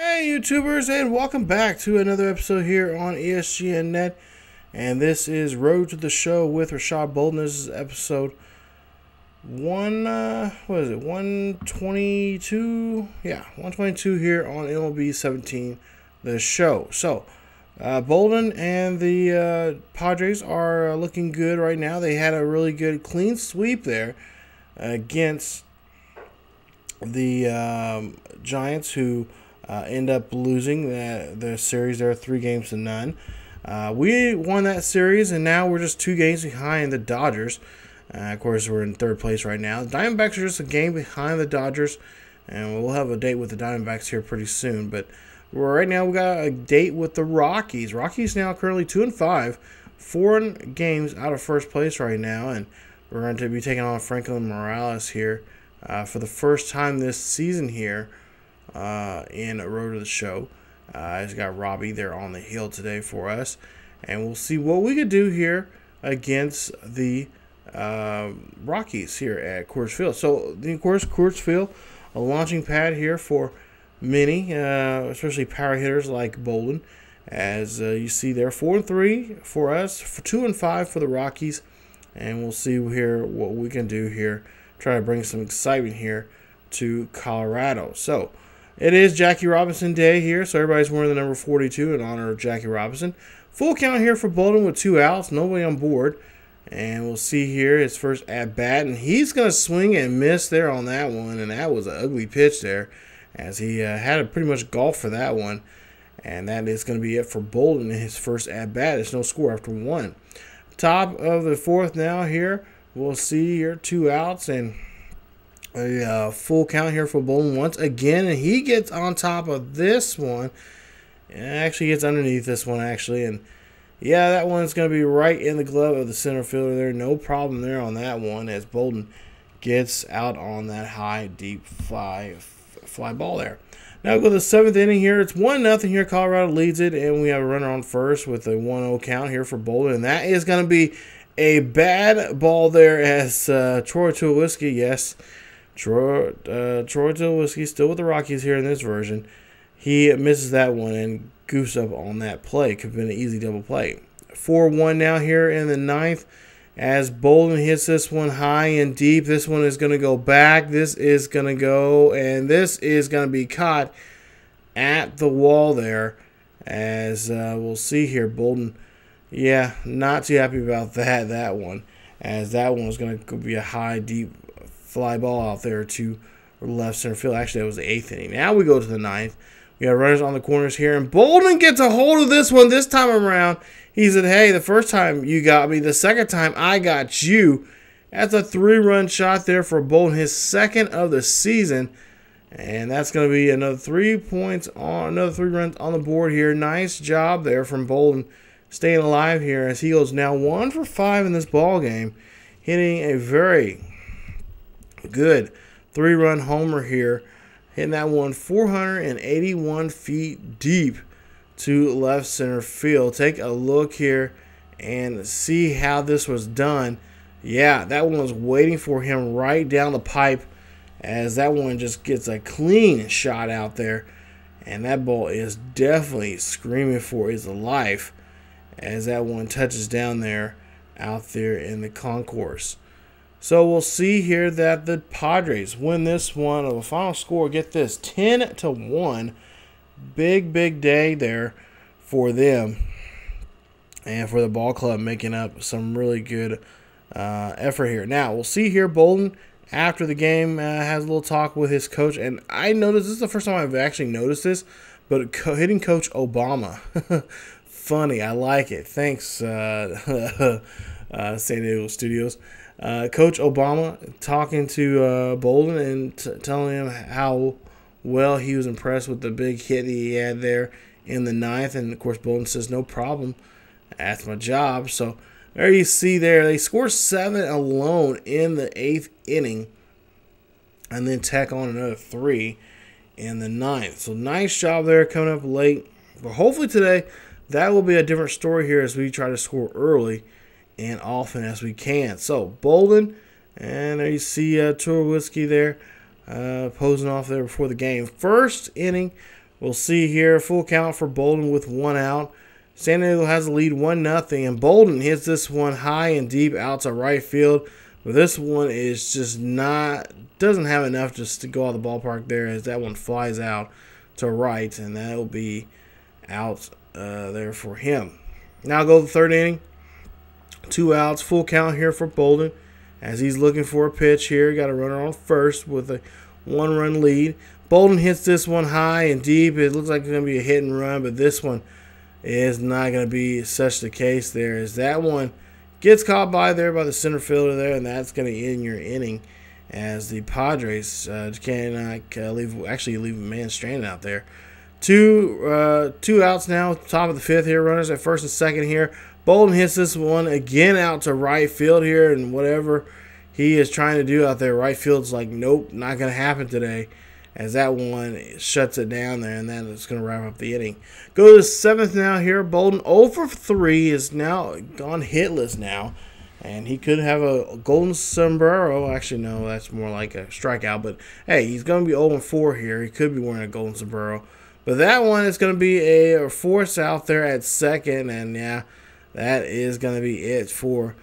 Hey YouTubers, and welcome back to another episode here on ESGNet. And this is Road to the Show with Rashad Bolden. This is episode 122? Yeah, 122 here on MLB 17, the show. So, Bolden and the Padres are looking good right now. They had a really good clean sweep there against the Giants, who end up losing the series there 3-0. We won that series, and now we're just 2 games behind the Dodgers. Of course, we're in 3rd place right now. The Diamondbacks are just a game behind the Dodgers, and we'll have a date with the Diamondbacks here pretty soon. But right now we got a date with the Rockies. Rockies now currently 2-5, 4 games out of 1st place right now, and we're going to be taking on Franklin Morales here for the first time this season here. In a Road to the Show. He's got Robbie there on the hill today for us. And we'll see what we could do here against the Rockies here at Coors Field. So, of course, Coors Field, a launching pad here for many, especially power hitters like Bolden. As you see there, 4-3 for us, 2-5 for the Rockies. And we'll see here what we can do here. Try to bring some excitement here to Colorado. So, it is Jackie Robinson Day here, so everybody's wearing the number 42 in honor of Jackie Robinson. Full count here for Bolden with 2 outs, nobody on board. And we'll see here his first at-bat, and he's going to swing and miss there on that one, and that was an ugly pitch there, as he had to pretty much golf for that one. And that is going to be it for Bolden in his first at-bat. There's no score after 1. Top of the 4th now here, we'll see here 2 outs, and a full count here for Bolden once again, and he gets on top of this one, and actually gets underneath this one actually, and yeah, that one's going to be right in the glove of the center fielder there. No problem there on that one, as Bolden gets out on that high deep fly ball there. Now we go to the 7th inning here. It's 1-0 here. Colorado leads it, and we have a runner on first with a 1-0 count here for Bolden, and that is going to be a bad ball there, as Troy Tulowitzki, yes, Troy Tulowitzki still with the Rockies here in this version. He misses that one and goofs up on that play. Could have been an easy double play. 4-1 now here in the 9th, as Bolden hits this one high and deep. This one is going to go back. This is going to go, and this is going to be caught at the wall there, as we'll see here. Bolden, yeah, not too happy about that one, as that one was going to be a high, deep fly ball out there to left center field. Actually, that was the 8th inning. Now we go to the 9th. We got runners on the corners here, and Bolden gets a hold of this one this time around. He said, hey, the first time you got me, the second time I got you. That's a 3-run shot there for Bolden, his 2nd of the season. And that's going to be another 3 points on, another 3 runs on the board here. Nice job there from Bolden, staying alive here, as he goes now 1 for 5 in this ball game, hitting a very good 3-run homer here, hitting that one 481 feet deep to left center field. Take a look here and see how this was done. Yeah, that one was waiting for him right down the pipe, as that one just gets a clean shot out there, and that ball is definitely screaming for his life, as that one touches down there out there in the concourse. So we'll see here that the Padres win this one. Of a final score, get this, 10-1. Big day there for them, and for the ball club, making up some really good effort here. Now we'll see here, Bolden after the game has a little talk with his coach, and I noticed, this is the first time I've actually noticed this, but hitting Coach Obama. Funny, I like it. Thanks, San Diego Studios. Coach Obama talking to Bolden and telling him how well he was impressed with the big hit he had there in the 9th. And, of course, Bolden says, no problem. That's my job. So, there you see there. They score 7 alone in the 8th inning, and then tack on another 3 in the 9th. So, nice job there coming up late. But hopefully today, that will be a different story here as we try to score early and often as we can. So, Bolden, and there you see Tulowitzki there posing off there before the game. First inning We'll see here, full count for Bolden with 1 out. San Diego has the lead 1-0, and Bolden hits this one high and deep out to right field. But this one is just doesn't have enough just to go out of the ballpark there, as that one flies out to right, and that will be out there for him. Now go to the 3rd inning. 2 outs, full count here for Bolden, as he's looking for a pitch here. Got a runner on first with a 1-run lead. Bolden hits this one high and deep. It looks like it's going to be a hit and run, but this one is not going to be such the case there, as that one gets caught by the center fielder there, and that's going to end your inning, as the Padres cannot leave a man stranded out there. Two outs now, top of the 5th here. Runners at 1st and 2nd here. Bolden hits this one again out to right field here, and whatever he is trying to do out there, right field's like, nope, not going to happen today, as that one shuts it down there, and then it's going to wrap up the inning. Go to the 7th now here. Bolden 0 for 3 is now gone hitless now, and he could have a golden sombrero. Actually, no, that's more like a strikeout, but hey, he's going to be 0 4 here. He could be wearing a golden sombrero, but that one is going to be a force out there at 2nd, and yeah, that is going to be it for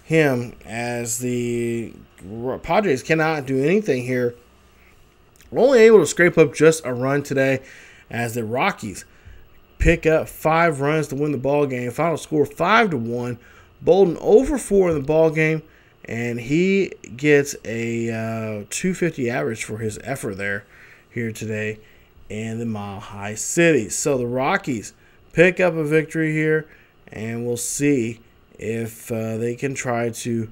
him, as the Padres cannot do anything here. We're only able to scrape up just a run today, as the Rockies pick up 5 runs to win the ball game. Final score 5-1. Bolden 0 for 4 in the ball game, and he gets a 250 average for his effort here today in the Mile High City. So the Rockies pick up a victory here, and we'll see if they can try to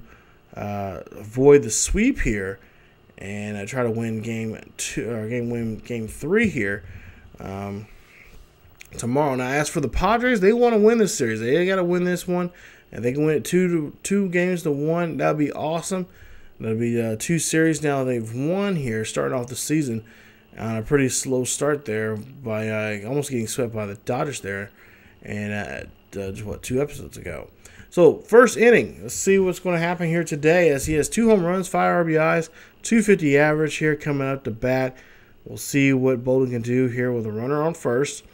avoid the sweep here and try to win game 3 here tomorrow. Now, as for the Padres, they want to win this series. They got to win this one, and they can win it 2 games to 1. That would be awesome. That'll be 2 series now they've won here, starting off the season on a pretty slow start there by almost getting swept by the Dodgers there, and 2 episodes ago. So, first inning, let's see what's going to happen here today, as he has 2 home runs, 5 RBIs, 250 average here coming up to bat. We'll see what Bolden can do here with a runner on first.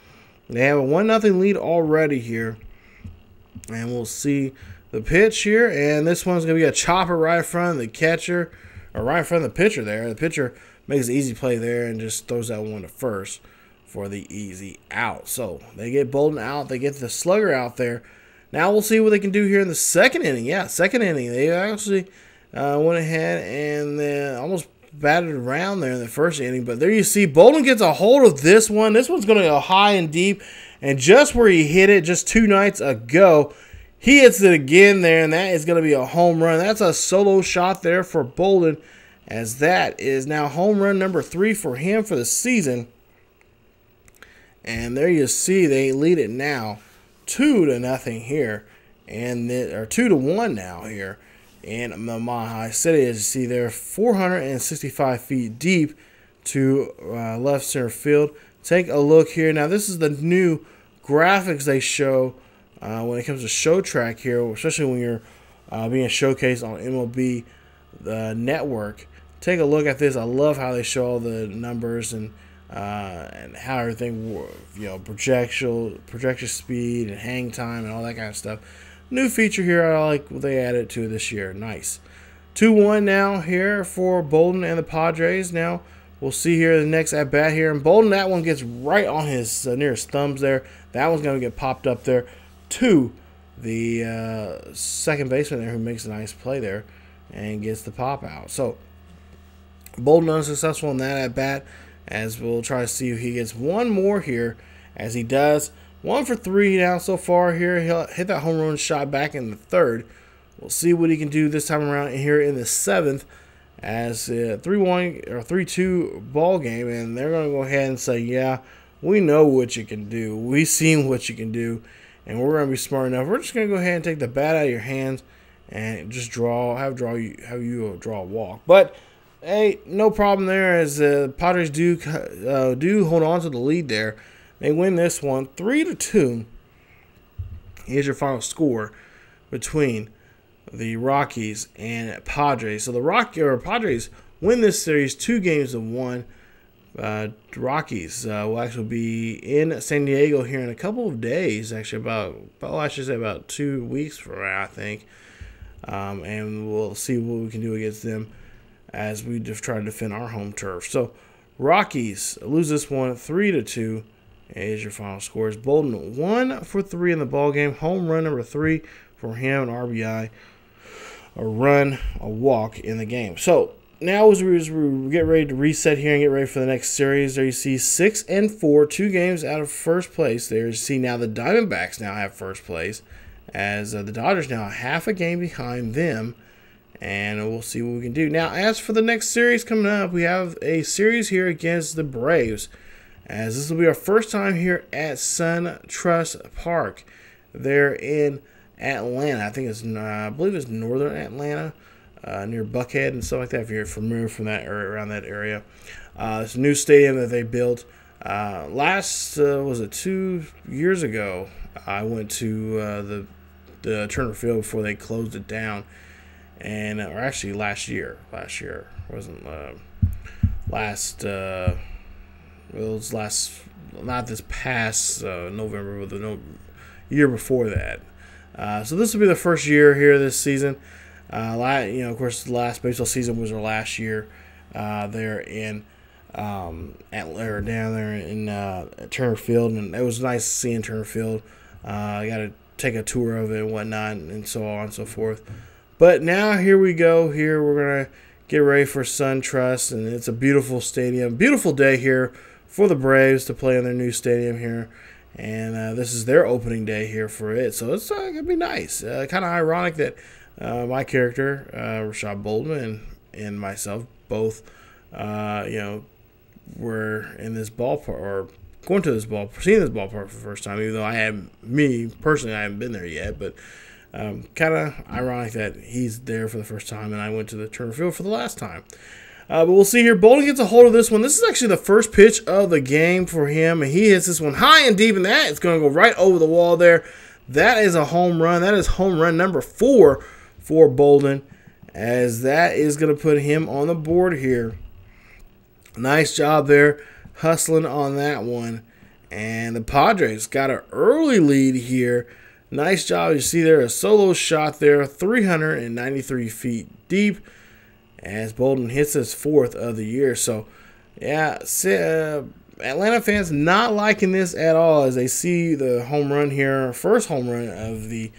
They have a 1-0 lead already here, and we'll see the pitch here, and this one's going to be a chopper right in front of the catcher, or right in front of the pitcher there. The pitcher makes an easy play there and just throws that one to first for the easy out. So, they get Bolden out, they get the slugger out there. Now we'll see what they can do here in the 2nd inning. Yeah, 2nd inning. They actually went ahead and almost batted around there in the 1st inning. But there you see, Bolden gets a hold of this one. This one's going to go high and deep. And just where he hit it just 2 nights ago, he hits it again there, and that is going to be a home run. That's a solo shot there for Bolden, as that is now home run number 3 for him for the season. And there you see, they lead it now 2-0 here, and or 2-1 now here in the Mile High City. As you see, they're 465 feet deep to left center field. Take a look here. Now, this is the new graphics they show when it comes to show track here, especially when you're being showcased on MLB network. Take a look at this. I love how they show all the numbers and how everything, projection speed and hang time and all that kind of stuff. New feature here. I like what they added to this year. Nice. 2-1 now here for Bolden and the Padres. Now we'll see here the next at bat here, and Bolden, that one gets right on his near his thumbs there. That one's going to get popped up there to the second baseman there, who makes a nice play there and gets the pop out. So Bolden unsuccessful in that at bat, as we'll try to see if he gets one more here, as he does. 1 for 3 now so far here. He'll hit that home run shot back in the 3rd. We'll see what he can do this time around here in the 7th, as 3-1 or 3-2 ball game, and they're going to go ahead and say, yeah, we know what you can do. We've seen what you can do, and we're going to be smart enough. We're just going to go ahead and take the bat out of your hands and just have you draw a walk. But hey, no problem there, as the Padres do hold on to the lead there. They win this one 3-2. Here's your final score between the Rockies and Padres. So the Padres win this series 2-1. Rockies will actually be in San Diego here in a couple of days. Actually, I should say about 2 weeks from now, I think. And we'll see what we can do against them as we just try to defend our home turf. So, Rockies lose this one 3-2. Is your final scores. Bolden 1 for 3 in the ball game. Home run number 3 for him, an RBI, a run, a walk in the game. So now as we get ready to reset here and get ready for the next series, there you see 6-4, 2 games out of first place. There you see now the Diamondbacks now have first place, as the Dodgers now half a game behind them. And we'll see what we can do. Now, as for the next series coming up, we have a series here against the Braves, as this will be our first time here at SunTrust Park. They're in Atlanta. I think I believe it's northern Atlanta, near Buckhead and stuff like that. If you're familiar from that area, around that area, it's a new stadium that they built. Was it 2 years ago? I went to the Turner Field before they closed it down, and or actually last year. It wasn't last. It was not this past November, but the year before that. So this will be the first year here this season. Of course, the last baseball season was our last year there in down there in Turner Field, and it was nice seeing Turner Field. I got to take a tour of it and whatnot, and so on and so forth. But now here we go. Here we're gonna get ready for SunTrust, and it's a beautiful stadium, beautiful day here for the Braves to play in their new stadium here, and this is their opening day here for it, so it's gonna be nice. Kind of ironic that my character, Rashad Bolden, and myself both, were in this ballpark or going to this ballpark, seeing this ballpark for the first time. Even though I haven't been there yet, but kind of ironic that he's there for the first time and I went to the Turner Field for the last time. But we'll see here. Bolden gets a hold of this one. This is actually the first pitch of the game for him, and he hits this one high and deep, and that is going to go right over the wall there. That is a home run. That is home run number 4 for Bolden, as that is going to put him on the board here. Nice job there, hustling on that one. And the Padres got an early lead here. Nice job. You see there a solo shot there, 393 feet deep, as Bolden hits his 4th of the year. So, yeah, Atlanta fans not liking this at all as they see the home run here, first home run of the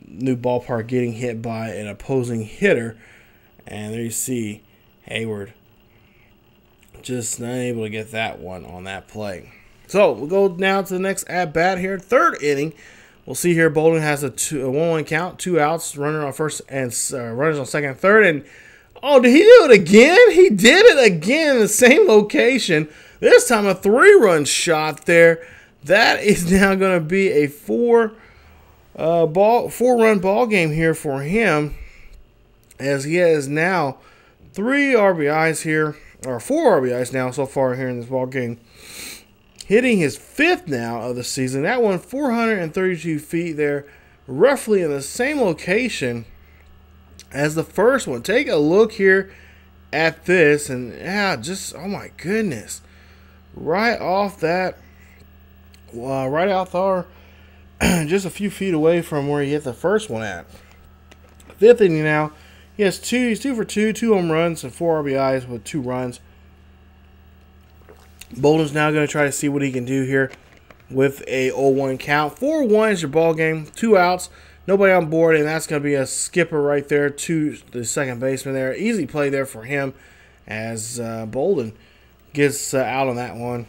new ballpark getting hit by an opposing hitter. And there you see Hayward just not able to get that one on that play. So, we'll go now to the next at-bat here, 3rd inning. We'll see here Bolden has a 1-1 count, 2 outs, runner on first and runners on second and third. And, oh, did he do it again? He did it again in the same location. This time a 3-run shot there. That is now going to be a 4-run ball game here for him, as he has now 3 RBIs here, or 4 RBIs now so far here in this ball game. Hitting his 5th now of the season. That one 432 feet there, roughly in the same location as the first one. Take a look here at this, and yeah, just, oh my goodness. Right off that, right out there, just a few feet away from where he hit the first one at. 5th inning now. He's 2 for 2, 2 home runs and 4 RBIs with 2 runs. Bolden's now going to try to see what he can do here with a 0-1 count. 4-1 is your ball game. 2 outs, nobody on board, and that's going to be a skipper right there to the second baseman there. Easy play there for him as Bolden gets out on that one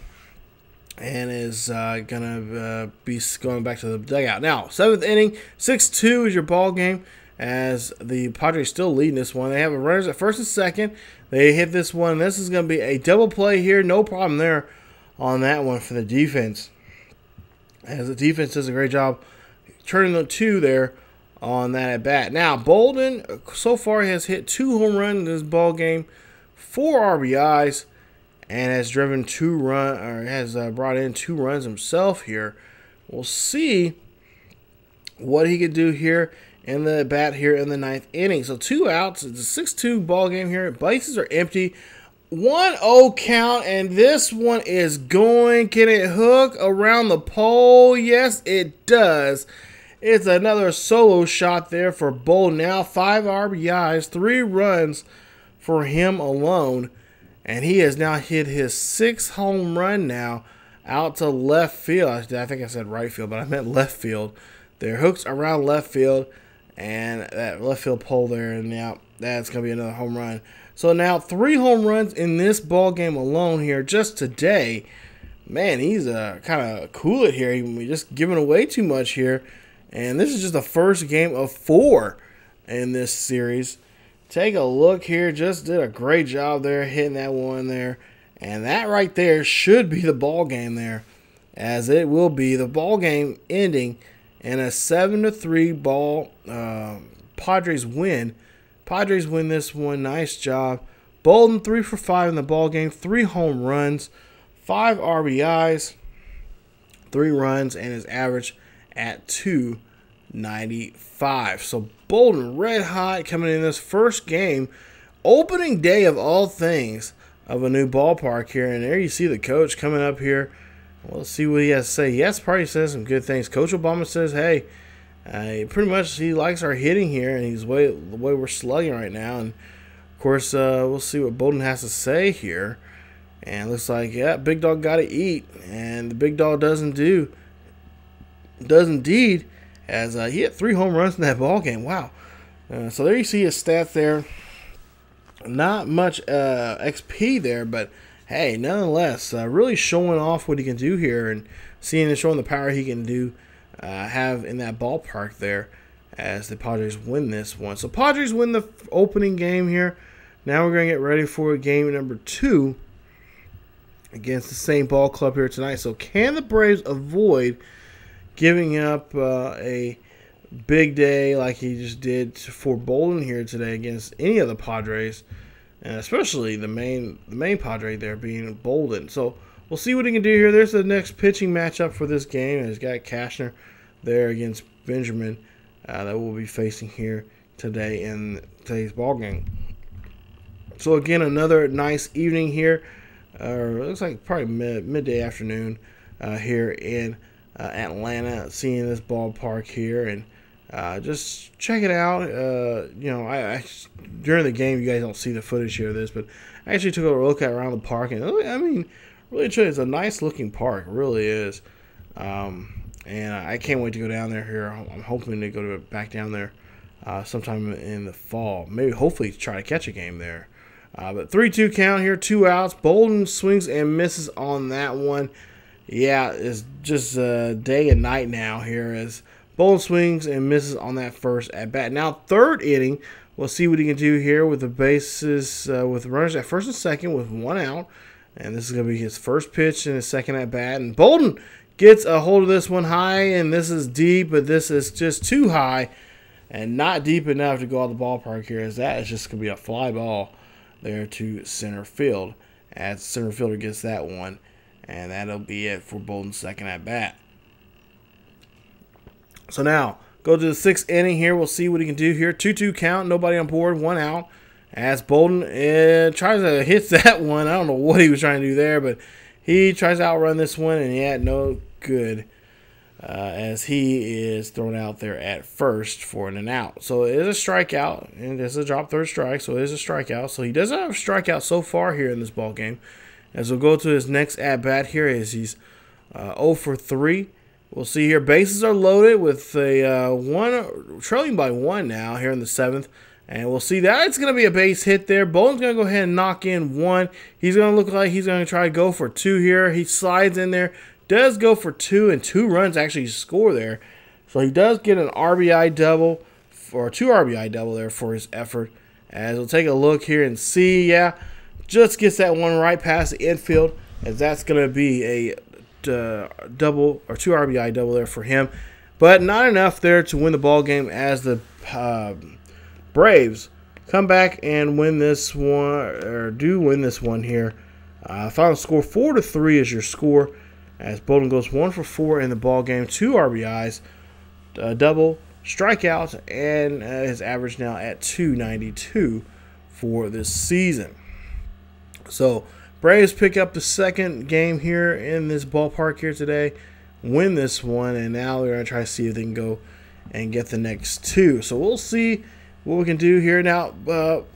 and is going to be going back to the dugout. Now, 7th inning, 6-2 is your ball game, as the Padres still leading this one. They have runners at first and second. They hit this one. This is going to be a double play here. No problem there on that one for the defense, as the defense does a great job turning the 2 there on that at bat. Now, Bolden so far has hit 2 home runs in this ball game, 4 RBIs, and has driven 2 runs, or has brought in 2 runs himself here. We'll see what he could do here in the bat here in the 9th inning. So 2 outs. It's a 6-2 ball game here. Bases are empty. 1-0 count, and this one is going. Can it hook around the pole? Yes, it does. It's another solo shot there for Bolden. Now 5 RBIs, 3 runs for him alone. And he has now hit his 6th home run now out to left field. I think I said right field, but I meant left field. There, hooks around left field, and that left field pole there, and now that's going to be another home run. So now 3 home runs in this ball game alone here just today. Man, he's kind of cool it here. He's just giving away too much here. And this is just the first game of 4 in this series. Take a look here. Just did a great job there hitting that one there. And that right there should be the ball game there, as it will be the ball game ending in a 7-3 ball Padres win. Padres win this one. Nice job. Bolden 3 for 5 in the ball game. 3 home runs, 5 RBIs, 3 runs, and his average at 295. So Bolden red hot coming in this first game, opening day of all things of a new ballpark here. And there you see the coach coming up here. Well, let's see what he has to say. Yes, probably says some good things. Coach Obama says, hey, pretty much he likes our hitting here, and he's the way we're slugging right now. And of course, we'll see what Bolden has to say here. And it looks like, yeah, big dog got to eat, and the big dog does indeed, as he hit 3 home runs in that ball game. Wow. So there you see his stats there. Not much XP there, but hey, nonetheless, really showing off what he can do here, and seeing and showing the power he can do. Have in that ballpark there, as the Padres win this one. So Padres win the opening game here. Now we're going to get ready for game number 2 against the same ball club here tonight. So can the Braves avoid giving up a big day like he just did for Bolden here today against any of the Padres, and especially the main Padre there being Bolden. So we'll see what he can do here. There's the next pitching matchup for this game. And he's got Cashner there against Benjamin that we'll be facing here today in today's ball game. So again, another nice evening here. It looks like probably midday afternoon here in Atlanta, seeing this ballpark here, and just check it out. You know, I during the game, you guys don't see the footage here of this, but I actually took a look at around the park, and I mean, really, it's a nice looking park. It really is. And I can't wait to go down there here. I'm hoping to go back down there sometime in the fall. Maybe, hopefully, try to catch a game there. But 3-2 count here, 2 outs. Bolden swings and misses on that one. Yeah, it's just day and night now here as Bolden swings and misses on that first at bat. Now, 3rd inning, we'll see what he can do here with the bases, with runners at first and second with 1 out. And this is going to be his first pitch in his second at bat. And Bolden gets a hold of this one high, and this is deep, but this is just too high and not deep enough to go out the ballpark here, as that is just going to be a fly ball there to center field, as center fielder gets that one, and that'll be it for Bolden's second at bat. So now, go to the 6th inning here. We'll see what he can do here. 2-2 count, nobody on board, 1 out. As Bolden tries to hit that one. I don't know what he was trying to do there, but he tries to outrun this one, and yeah, no good, as he is thrown out there at first for an out. So it is a strikeout, and this is a drop 3rd strike, so it is a strikeout. So he doesn't have a strikeout so far here in this ball game. As we'll go to his next at-bat here, as he's 0 for 3. We'll see here, bases are loaded with a trailing by 1 now here in the 7th. And we'll see that it's going to be a base hit there. Bolden's going to go ahead and knock in 1. He's going to look like he's going to try to go for 2 here. He slides in there, does go for 2, and 2 runs actually score there. So he does get an RBI double, or 2 RBI double there for his effort. As we'll take a look here and see, yeah, just gets that one right past the infield, as that's going to be a double, or 2 RBI double there for him. But not enough there to win the ball game, as the Braves come back and win this one, or do win this one here. Final score 4-3 is your score, as Bolden goes 1 for 4 in the ball game, 2 RBIs, double, strikeouts, and his average now at 292 for this season. So Braves pick up the second game here in this ballpark here today, win this one, and now they're going to try to see if they can go and get the next two. So we'll see what we can do here. Now,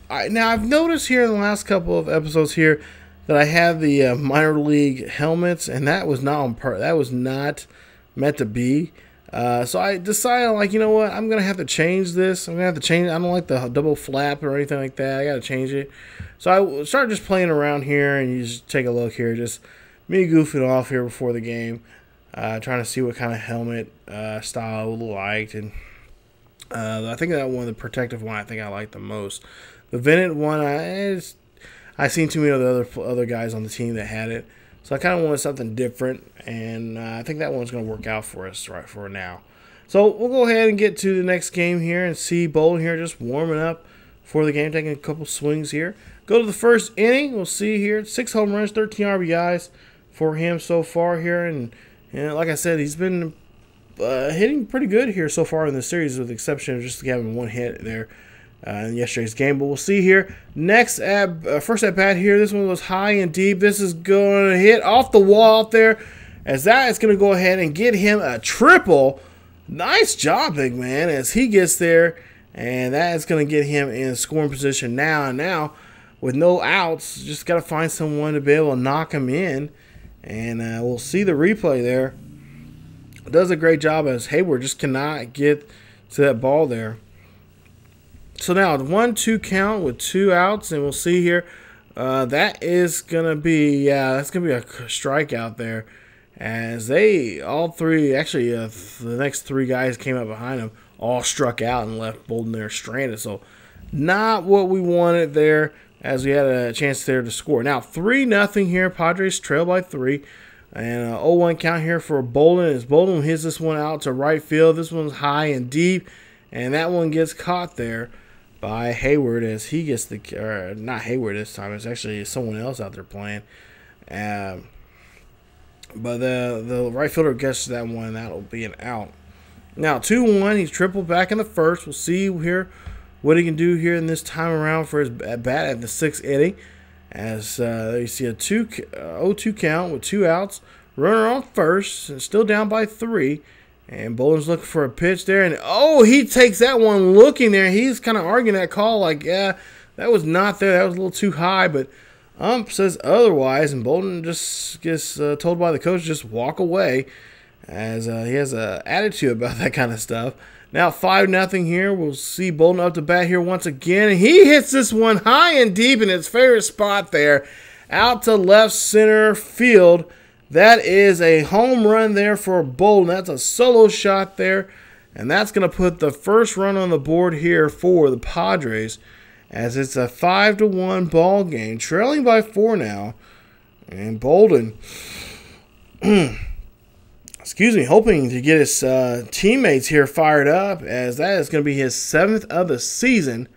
I've noticed here in the last couple of episodes here that I have the minor league helmets, and that was not on that was not meant to be. So I decided, like, you know what, I'm gonna have to change this. I'm gonna have to change it. I don't like the double flap or anything like that. I gotta change it. So I started just playing around here, and you just take a look here, just me goofing off here before the game, trying to see what kind of helmet style I would like, and I think that one, the protective one, I think I like the most. The vented one, I seen too many of the other guys on the team that had it, so I kind of wanted something different, and I think that one's going to work out for us right for now. So we'll go ahead and get to the next game here and see Bolden here just warming up for the game, taking a couple swings here. Go to the first inning. We'll see here 6 home runs, 13 RBIs for him so far here, and like I said, he's been hitting pretty good here so far in the series, with the exception of just having one hit there in yesterday's game. But we'll see here. Next first at bat here. This one goes high and deep. This is going to hit off the wall out there, as that is going to go ahead and get him a triple. Nice job, big man, as he gets there, and that is going to get him in scoring position now. And now, with no outs, just got to find someone to be able to knock him in, and we'll see the replay there. Does a great job, as Hayward just cannot get to that ball there. So now 1-2 count with 2 outs, and we'll see here. That is gonna be that's gonna be a strikeout there, as they all three, actually the next 3 guys came up behind him, all struck out and left Bolden there stranded. So not what we wanted there, as we had a chance there to score. Now 3-0 here. Padres trail by 3. And 0-1 count here for Bolden, as Bolden hits this one out to right field. This one's high and deep, and that one gets caught there by Hayward, as he gets the, or not Hayward this time, it's actually someone else out there playing. But the right fielder gets that one, that'll be an out. Now 2-1, he's tripled back in the first. We'll see here what he can do here in this time around for his at bat at the 6th inning. As you see a 0-2 count with 2 outs, runner on first, and still down by 3. And Bolden's looking for a pitch there, and he takes that one looking there. He's kind of arguing that call, like, yeah, that was not there. That was a little too high, but ump says otherwise, and Bolden just gets told by the coach just walk away, as he has an attitude about that kind of stuff. Now 5-0 here. We'll see Bolden up to bat here once again. And he hits this one high and deep in his favorite spot there, out to left center field. That is a home run there for Bolden. That's a solo shot there. And that's going to put the first run on the board here for the Padres, as it's a 5-1 ball game, trailing by 4 now. And Bolden hoping to get his teammates here fired up, as that is going to be his 7th of the season.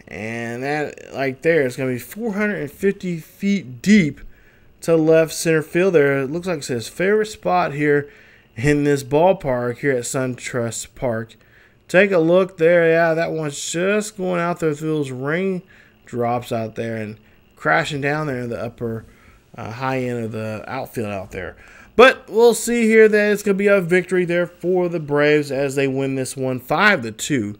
And that right there is going to be 450 feet deep to left center field there. It looks like it's his favorite spot here in this ballpark here at SunTrust Park. Take a look there. Yeah, that one's just going out there through those raindrops out there and crashing down there in the upper high end of the outfield out there. But we'll see here that it's going to be a victory there for the Braves, as they win this one 5-2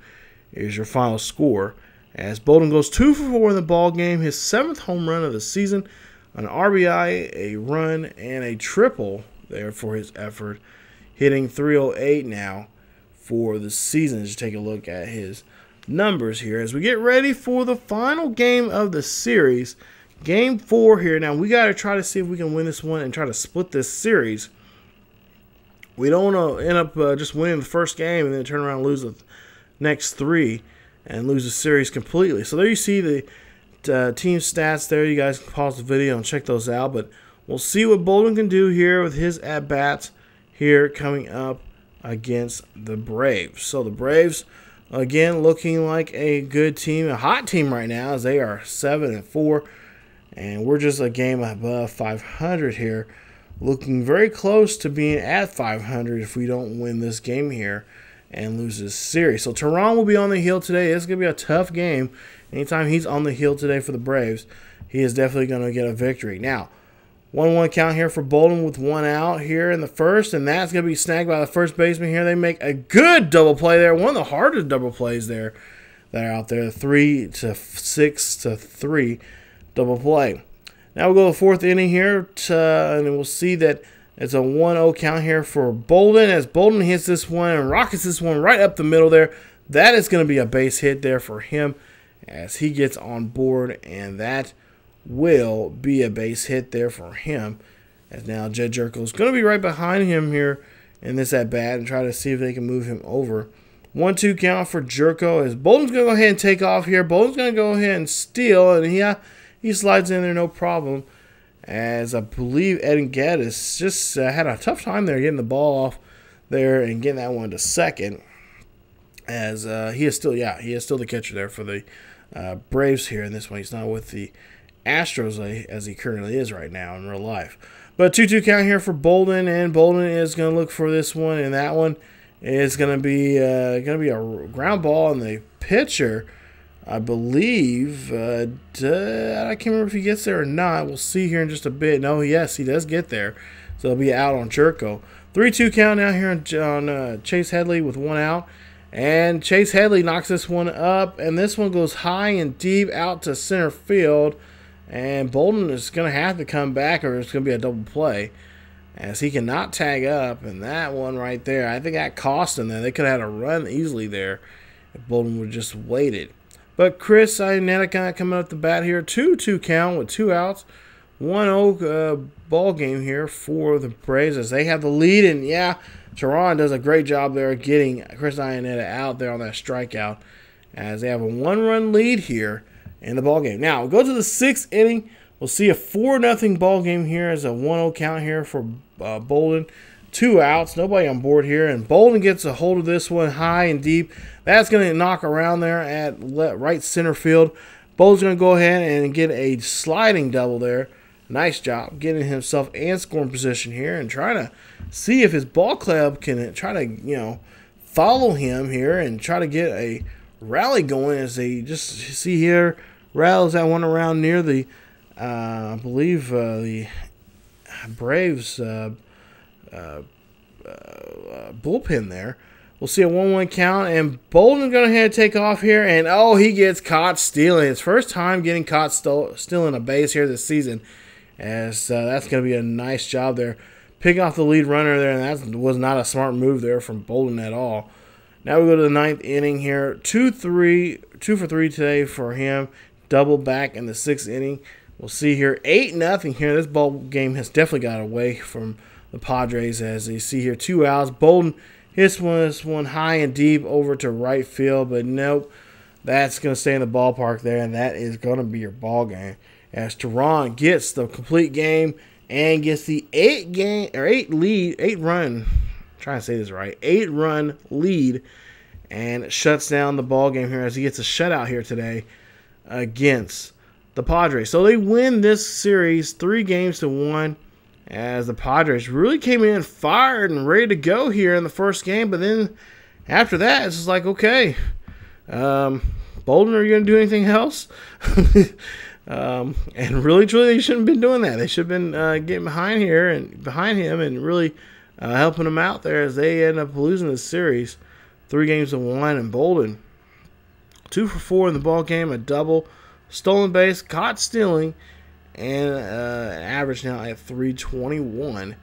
is your final score. As Bolden goes 2 for 4 in the ball game, his 7th home run of the season, an RBI, a run, and a triple there for his effort, hitting .308 now for the season. Just take a look at his numbers here as we get ready for the final game of the series. Game 4 here. Now, we got to try to see if we can win this one and try to split this series. We don't want to end up just winning the first game and then turn around and lose the next 3 and lose the series completely. So there you see the team stats there. You guys can pause the video and check those out. But we'll see what Bolden can do here with his at-bats here coming up against the Braves. So the Braves, again, looking like a good team, a hot team right now, as they are 7-4. And we're just a game above 500 here, looking very close to being at 500 if we don't win this game here and lose this series. So Tehran will be on the hill today. It's going to be a tough game anytime he's on the hill today for the Braves. he is definitely going to get a victory. Now, 1-1 count here for Bolden with 1 out here in the first, and that's going to be snagged by the first baseman here. They make a good double play there. One of the hardest double plays there that are out there. 3-6-3 double play. Now we'll go to the 4th inning here, and we'll see that it's a 1-0 count here for Bolden, as Bolden hits this one and rockets this one right up the middle there. That is going to be a base hit there for him as he gets on board, and that will be a base hit there for him. As now Jed Jerko is going to be right behind him here in this at bat and try to see if they can move him over. 1-2 count for Jerko as Bolden's going to go ahead and take off here. Bolden's going to go ahead and steal, and he slides in there no problem. As I believe Ed Gaddis just had a tough time there getting the ball off there and getting that one to second. As he is still the catcher there for the Braves here in this one. He's not with the Astros as he currently is right now in real life. But 2-2 count here for Bolden, and Bolden is going to look for this one, and that one is going to be a ground ball, and the pitcher, I believe, I can't remember if he gets there or not. We'll see here in just a bit. No, yes, he does get there, so he'll be out on Jerko. 3-2 count now here on Chase Headley with 1 out. And Chase Headley knocks this one up, and this one goes high and deep out to center field. And Bolden is going to have to come back, or it's going to be a double play, as he cannot tag up. And that one right there, I think that cost him there. They could have had a run easily there if Bolden would have just waited. But Chris Iannetta coming up the bat here. 2-2 count with 2 outs. 1-0 ball game here for the Braves as they have the lead. And yeah, Teron does a great job there getting Chris Iannetta out there on that strikeout as they have a 1-run lead here in the ball game. Now, we'll go to the 6th inning. We'll see a 4-0 ball game here as a 1-0 count here for Bolden. 2 outs, nobody on board here, and Bolden gets a hold of this one high and deep. That's going to knock around there at right center field. Bolden's going to go ahead and get a sliding double there. Nice job getting himself in scoring position here and trying to see if his ball club can try to, follow him here and try to get a rally going as they just see here. Rattles that one around near the, I believe, the Braves bullpen there. We'll see a 1-1 count, and Bolden going to head take off here, and oh, he gets caught stealing. His first time getting caught stealing a base here this season, as that's going to be a nice job there. Picking off the lead runner there, and that was not a smart move there from Bolden at all. Now we go to the 9th inning here. 2 for 3 today for him. Double back in the 6th inning. We'll see here 8-0 here. This ball game has definitely got away from the Padres as you see here 2 outs. Bolden hits this one high and deep over to right field, but nope. That's going to stay in the ballpark there, and that is going to be your ball game. As Teron gets the complete game and gets the 8-run lead and shuts down the ball game here as he gets a shutout here today against the Padres. So they win this series 3-1 as the Padres really came in fired and ready to go here in the first game. But then after that, it's just like, okay, Bolden, are you going to do anything else? And really, truly, they shouldn't have been doing that. They should have been getting behind him and really helping him out there as they end up losing the series 3-1. And Bolden 2 for 4 in the ball game, a double, stolen base, caught stealing, and an average now at 321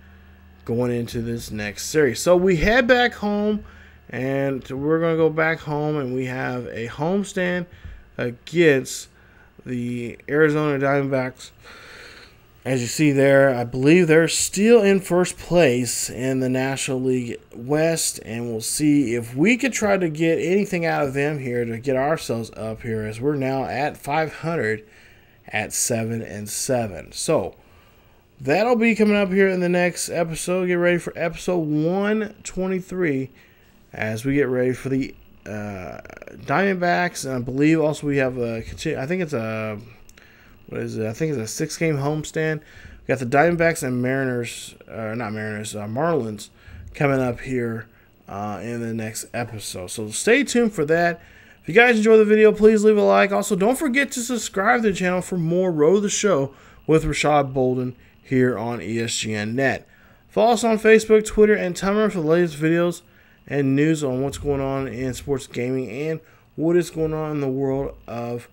going into this next series. So we head back home, and we're going to go back home, and we have a homestand against the Arizona Diamondbacks. As you see there, I believe they're still in first place in the National League West, and we'll see if we could try to get anything out of them here to get ourselves up here, as we're now at 500 at 7-7. So that'll be coming up here in the next episode. Get ready for episode 123 as we get ready for the Diamondbacks, and I believe also we have I think it's a 6-game homestand. We got the Diamondbacks and Marlins coming up here in the next episode. So stay tuned for that. If you guys enjoy the video, please leave a like. Also, don't forget to subscribe to the channel for more Road to the Show with Rashad Bolden here on ESGNet. Follow us on Facebook, Twitter, and Tumblr for the latest videos and news on what's going on in sports gaming and what is going on in the world of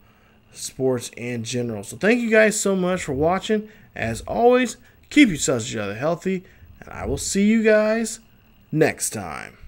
sports in general. So thank you guys so much for watching. As always, keep yourselves each other healthy, and I will see you guys next time.